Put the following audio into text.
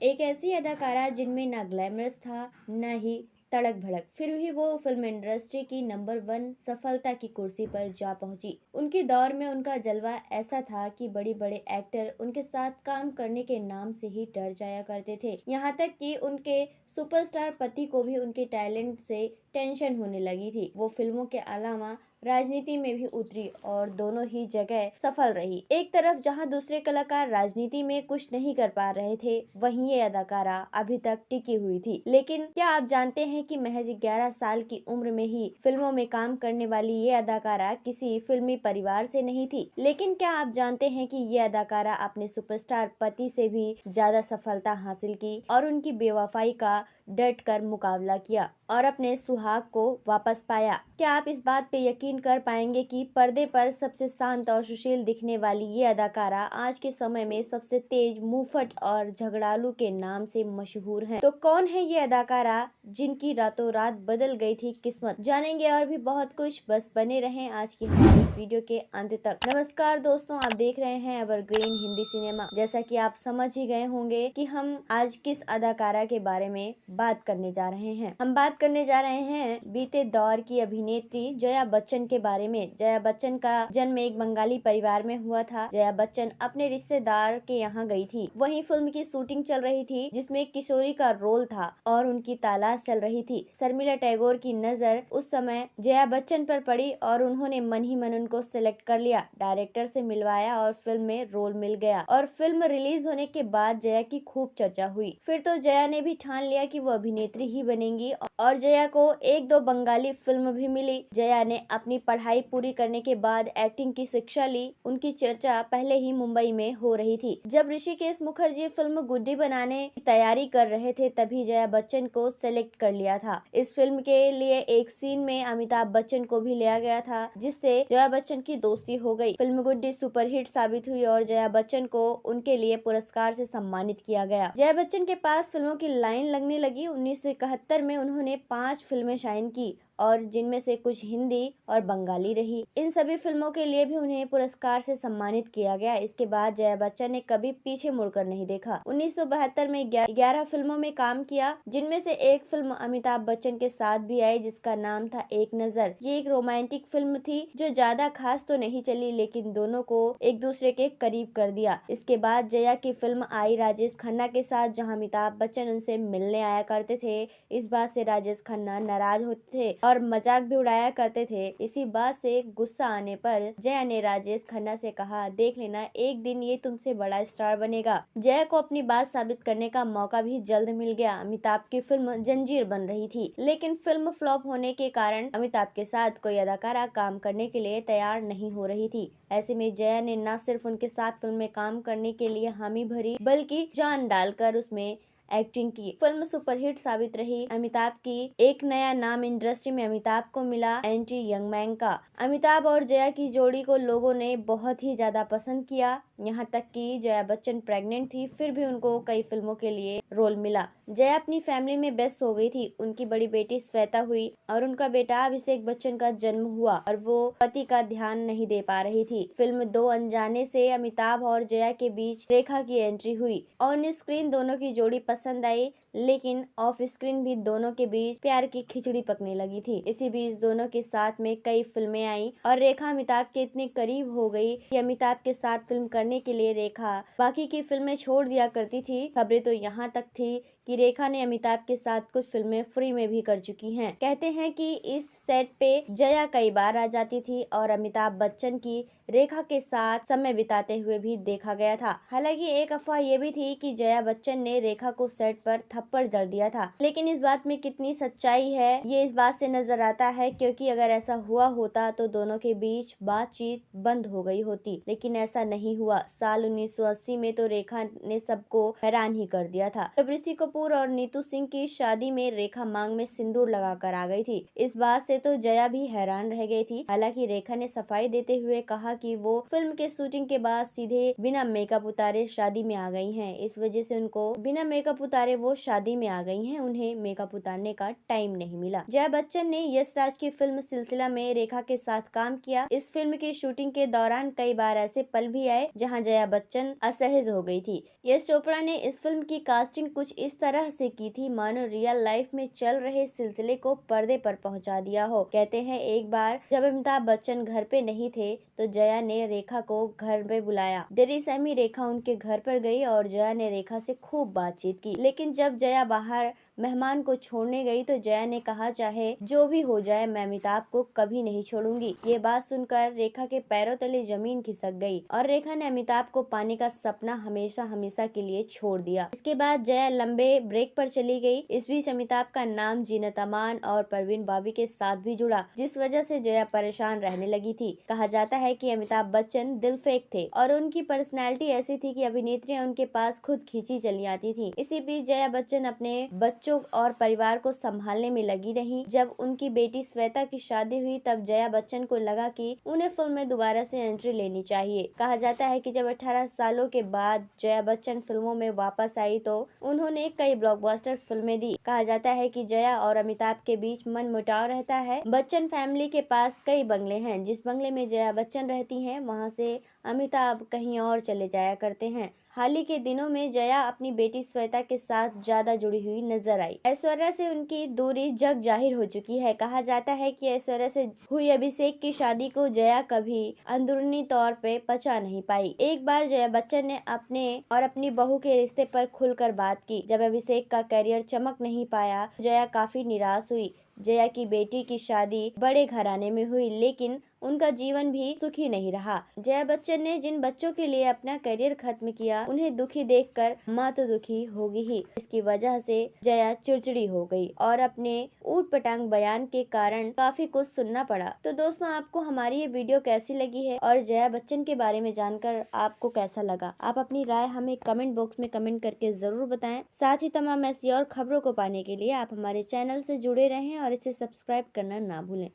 एक ऐसी अदाकारा जिनमें ना ग्लैमरस था न ही तड़क भड़क, फिर भी वो फिल्म इंडस्ट्री की नंबर 1 सफलता की कुर्सी पर जा पहुंची। उनके दौर में उनका जलवा ऐसा था कि बड़े बड़े एक्टर उनके साथ काम करने के नाम से ही डर जाया करते थे। यहाँ तक कि उनके सुपरस्टार पति को भी उनके टैलेंट से टेंशन होने लगी थी। वो फिल्मों के अलावा राजनीति में भी उतरी और दोनों ही जगह सफल रही। एक तरफ जहां दूसरे कलाकार राजनीति में कुछ नहीं कर पा रहे थे, वहीं ये अदाकारा अभी तक टिकी हुई थी। लेकिन क्या आप जानते हैं कि महज 11 साल की उम्र में ही फिल्मों में काम करने वाली ये अदाकारा किसी फिल्मी परिवार से नहीं थी। लेकिन क्या आप जानते हैं कि ये अदाकारा अपने सुपरस्टार पति से भी ज्यादा सफलता हासिल की और उनकी बेवफाई का डट कर मुकाबला किया और अपने सुहाग को वापस पाया। क्या आप इस बात पे यकीन कर पाएंगे कि पर्दे पर सबसे शांत और सुशील दिखने वाली ये अदाकारा आज के समय में सबसे तेज, मुंहफट और झगड़ालू के नाम से मशहूर है। तो कौन है ये अदाकारा जिनकी रातों रात बदल गई थी किस्मत? जानेंगे और भी बहुत कुछ, बस बने रहें आज की हमारे इस वीडियो के अंत तक। नमस्कार दोस्तों, आप देख रहे हैं एवरग्रीन हिंदी सिनेमा। जैसा कि आप समझ ही गए होंगे कि हम आज किस अदाकारा के बारे में बात करने जा रहे हैं। हम बात करने जा रहे हैं बीते दौर की अभिनेत्री जया बच्चन के बारे में। जया बच्चन का जन्म एक बंगाली परिवार में हुआ था। जया बच्चन अपने रिश्तेदार के यहाँ गई थी। वहीं फिल्म की शूटिंग चल रही थी जिसमें एक किशोरी का रोल था और उनकी तलाश चल रही थी। शर्मिला टैगोर की नजर उस समय जया बच्चन पर पड़ी और उन्होंने मन ही मन उनको सिलेक्ट कर लिया। डायरेक्टर से मिलवाया और फिल्म में रोल मिल गया और फिल्म रिलीज होने के बाद जया की खूब चर्चा हुई। फिर तो जया ने भी ठान लिया कि वो अभिनेत्री ही बनेंगी और जया को एक दो बंगाली फिल्म भी मिली। जया ने अपनी पढ़ाई पूरी करने के बाद एक्टिंग की शिक्षा ली। उनकी चर्चा पहले ही मुंबई में हो रही थी। जब ऋषिकेश मुखर्जी फिल्म गुड्डी बनाने की तैयारी कर रहे थे तभी जया बच्चन को सेलेक्ट कर लिया था। इस फिल्म के लिए एक सीन में अमिताभ बच्चन को भी लिया गया था जिससे जया बच्चन की दोस्ती हो गई। फिल्म गुड्डी सुपरहिट साबित हुई और जया बच्चन को उनके लिए पुरस्कार से सम्मानित किया गया। जया बच्चन के पास फिल्मों की लाइन लगने लगी। 1971 में उन्होंने 5 फिल्में साइन की और जिनमें से कुछ हिंदी और बंगाली रही। इन सभी फिल्मों के लिए भी उन्हें पुरस्कार से सम्मानित किया गया। इसके बाद जया बच्चन ने कभी पीछे मुड़कर नहीं देखा। 1972 में 11 फिल्मों में काम किया जिनमें से एक फिल्म अमिताभ बच्चन के साथ भी आई जिसका नाम था एक नजर। ये एक रोमांटिक फिल्म थी जो ज्यादा खास तो नहीं चली लेकिन दोनों को एक दूसरे के करीब कर दिया। इसके बाद जया की फिल्म आई राजेश खन्ना के साथ जहाँ अमिताभ बच्चन उनसे मिलने आया करते थे। इस बात से राजेश खन्ना नाराज होते थे और मजाक भी उड़ाया करते थे। इसी बात से गुस्सा आने पर जया ने राजेश खन्ना से कहा, देख लेना एक दिन ये तुमसे बड़ा स्टार बनेगा। जया को अपनी बात साबित करने का मौका भी जल्द मिल गया। अमिताभ की फिल्म जंजीर बन रही थी लेकिन फिल्म फ्लॉप होने के कारण अमिताभ के साथ कोई अदाकारा काम करने के लिए तैयार नहीं हो रही थी। ऐसे में जया ने न सिर्फ उनके साथ फिल्म में काम करने के लिए हामी भरी बल्कि जान डालकर उसमें एक्टिंग की। फिल्म सुपरहिट साबित रही। अमिताभ की एक नया नाम इंडस्ट्री में अमिताभ को मिला, एंटी यंग मैन का। अमिताभ और जया की जोड़ी को लोगों ने बहुत ही ज्यादा पसंद किया। यहाँ तक कि जया बच्चन प्रेग्नेंट थी फिर भी उनको कई फिल्मों के लिए रोल मिला। जया अपनी फैमिली में व्यस्त हो गई थी। उनकी बड़ी बेटी श्वेता हुई और उनका बेटा अभिषेक बच्चन का जन्म हुआ और वो पति का ध्यान नहीं दे पा रही थी। फिल्म दो अनजाने से अमिताभ और जया के बीच रेखा की एंट्री हुई। ऑन स्क्रीन दोनों की जोड़ी पसंद आई लेकिन ऑफ स्क्रीन भी दोनों के बीच प्यार की खिचड़ी पकने लगी थी। इसी बीच दोनों के साथ में कई फिल्में आई और रेखा अमिताभ के इतने करीब हो गई कि अमिताभ के साथ फिल्म करने के लिए रेखा बाकी की फिल्में छोड़ दिया करती थी। खबरें तो यहाँ तक थी कि रेखा ने अमिताभ के साथ कुछ फिल्में फ्री में भी कर चुकी हैं। कहते हैं कि इस सेट पे जया कई बार आ जाती थी और अमिताभ बच्चन की रेखा के साथ समय बिताते हुए भी देखा गया था। हालांकि एक अफवाह ये भी थी कि जया बच्चन ने रेखा को सेट पर थप्पड़ जड़ दिया था, लेकिन इस बात में कितनी सच्चाई है ये इस बात से नजर आता है क्योंकि अगर ऐसा हुआ होता तो दोनों के बीच बातचीत बंद हो गई होती, लेकिन ऐसा नहीं हुआ। साल 1980 में तो रेखा ने सबको हैरान ही कर दिया था जब ऋषि कपूर और नीतू सिंह की शादी में रेखा मांग में सिंदूर लगाकर आ गई थी। इस बात से तो जया भी हैरान रह गई थी। हालांकि रेखा ने सफाई देते हुए कहा कि वो फिल्म के शूटिंग के बाद सीधे बिना मेकअप उतारे शादी में आ गई हैं। इस वजह से उनको बिना मेकअप उतारे वो शादी में आ गई हैं, उन्हें मेकअप उतारने का टाइम नहीं मिला। जया बच्चन ने यश राज की फिल्म सिलसिला में रेखा के साथ काम किया। इस फिल्म की शूटिंग के दौरान कई बार ऐसे पल भी आए जहां जया बच्चन असहज हो गई थी। यश चोपड़ा ने इस फिल्म की कास्टिंग कुछ इस तरह से की थी मानो रियल लाइफ में चल रहे सिलसिले को पर्दे पर पहुंचा दिया हो। कहते हैं एक बार जब अमिताभ बच्चन घर पे नहीं थे तो जया ने रेखा को घर पे बुलाया। देरी सहमी रेखा उनके घर पर गई और जया ने रेखा से खूब बातचीत की। लेकिन जब जया बाहर मेहमान को छोड़ने गई तो जया ने कहा, चाहे जो भी हो जाए मैं अमिताभ को कभी नहीं छोड़ूंगी। ये बात सुनकर रेखा के पैरों तले जमीन खिसक गई और रेखा ने अमिताभ को पाने का सपना हमेशा हमेशा के लिए छोड़ दिया। इसके बाद जया लंबे ब्रेक पर चली गई। इस बीच अमिताभ का नाम जीनत अमान और परवीन बाबी के साथ भी जुड़ा, जिस वजह से जया परेशान रहने लगी थी। कहा जाता है कि अमिताभ बच्चन दिल फेंक थे और उनकी पर्सनैलिटी ऐसी थी कि अभिनेत्रियां उनके पास खुद खींची चली आती थी। इसी बीच जया बच्चन अपने बच्चों और परिवार को संभालने में लगी रही। जब उनकी बेटी श्वेता की शादी हुई तब जया बच्चन को लगा कि उन्हें फिल्म में दोबारा से एंट्री लेनी चाहिए। कहा जाता है कि जब 18 सालों के बाद जया बच्चन फिल्मों में वापस आई तो उन्होंने कई ब्लॉकबस्टर फिल्में दी। कहा जाता है कि जया और अमिताभ के बीच मनमुटाव रहता है। बच्चन फैमिली के पास कई बंगले हैं। जिस बंगले में जया बच्चन रहती हैं वहां से अमिताभ कहीं और चले जाया करते हैं। हाल ही के दिनों में जया अपनी बेटी श्वेता के साथ ज्यादा जुड़ी हुई नजर आई। ऐश्वर्या से उनकी दूरी जग जाहिर हो चुकी है। कहा जाता है कि ऐश्वर्या से हुई अभिषेक की शादी को जया कभी अंदरूनी तौर पे पचा नहीं पाई। एक बार जया बच्चन ने अपने और अपनी बहू के रिश्ते पर खुलकर बात की। जब अभिषेक का करियर चमक नहीं पाया जया काफी निराश हुई। जया की बेटी की शादी बड़े घराने में हुई लेकिन उनका जीवन भी सुखी नहीं रहा। जया बच्चन ने जिन बच्चों के लिए अपना करियर खत्म किया उन्हें दुखी देखकर माँ तो दुखी होगी ही। इसकी वजह से जया चिड़चिड़ी हो गई और अपने ऊट पटांग बयान के कारण काफी कुछ सुनना पड़ा। तो दोस्तों, आपको हमारी ये वीडियो कैसी लगी है और जया बच्चन के बारे में जानकर आपको कैसा लगा? आप अपनी राय हमें कमेंट बॉक्स में कमेंट करके जरूर बताएं। साथ ही तमाम ऐसी और खबरों को पाने के लिए आप हमारे चैनल से जुड़े रहें और इसे सब्सक्राइब करना ना भूलें।